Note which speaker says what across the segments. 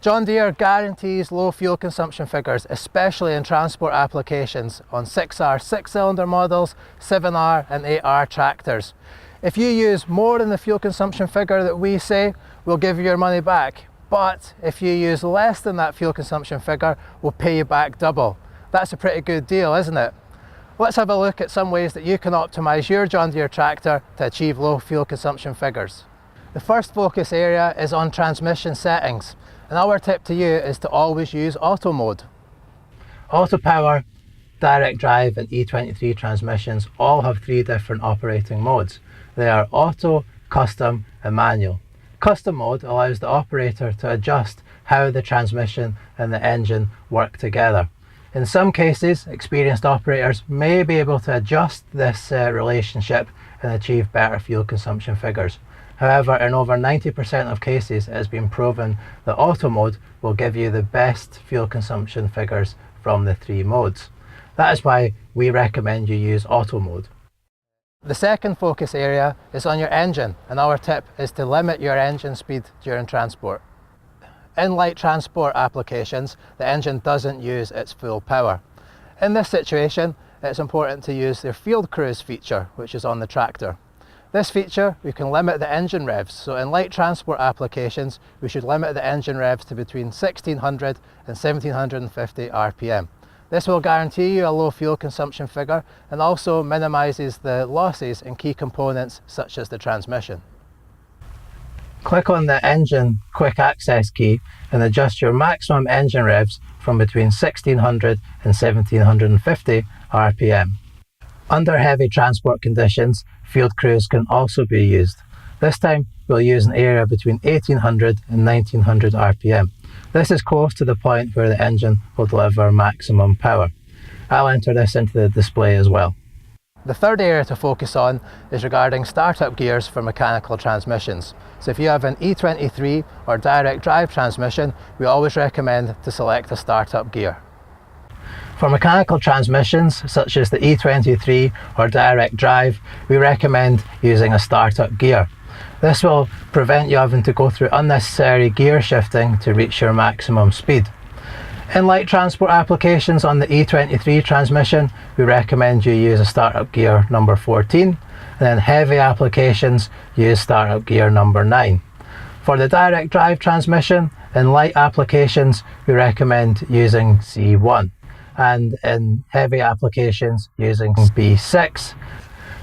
Speaker 1: John Deere guarantees low fuel consumption figures, especially in transport applications on 6R 6-cylinder models, 7R and 8R tractors. If you use more than the fuel consumption figure that we say, we'll give you your money back. But if you use less than that fuel consumption figure, we'll pay you back double. That's a pretty good deal, isn't it? Let's have a look at some ways that you can optimise your John Deere tractor to achieve low fuel consumption figures. The first focus area is on transmission settings. And our tip to you is to always use auto mode. Auto power, direct drive and E23 transmissions all have three different operating modes. They are auto, custom and manual. Custom mode allows the operator to adjust how the transmission and the engine work together. In some cases, experienced operators may be able to adjust this relationship and achieve better fuel consumption figures. However, in over 90% of cases, it has been proven that auto mode will give you the best fuel consumption figures from the three modes. That is why we recommend you use auto mode. The second focus area is on your engine, and our tip is to limit your engine speed during transport. In light transport applications, the engine doesn't use its full power. In this situation, it's important to use the field cruise feature, which is on the tractor. This feature, we can limit the engine revs, so in light transport applications, we should limit the engine revs to between 1600 and 1750 RPM. This will guarantee you a low fuel consumption figure and also minimises the losses in key components such as the transmission. Click on the engine quick access key and adjust your maximum engine revs from between 1600 and 1750 RPM. Under heavy transport conditions, field cruise can also be used. This time we'll use an area between 1800 and 1900 RPM. This is close to the point where the engine will deliver maximum power. I'll enter this into the display as well. The third area to focus on is regarding startup gears for mechanical transmissions. So if you have an E23 or direct drive transmission, we always recommend to select a startup gear. For mechanical transmissions, such as the E23 or direct drive, we recommend using a startup gear. This will prevent you having to go through unnecessary gear shifting to reach your maximum speed. In light transport applications on the E23 transmission, we recommend you use a startup gear number 14, and in heavy applications, use startup gear number 9. For the direct drive transmission, in light applications, we recommend using C1. And in heavy applications using B6.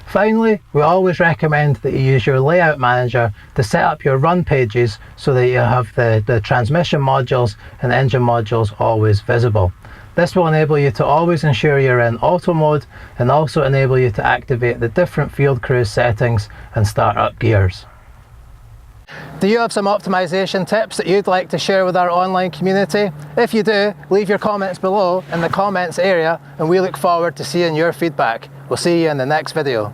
Speaker 1: Finally, we always recommend that you use your layout manager to set up your run pages so that you have the transmission modules and engine modules always visible. This will enable you to always ensure you're in auto mode and also enable you to activate the different field cruise settings and start up gears. Do you have some optimization tips that you'd like to share with our online community? If you do, leave your comments below in the comments area and we look forward to seeing your feedback. We'll see you in the next video.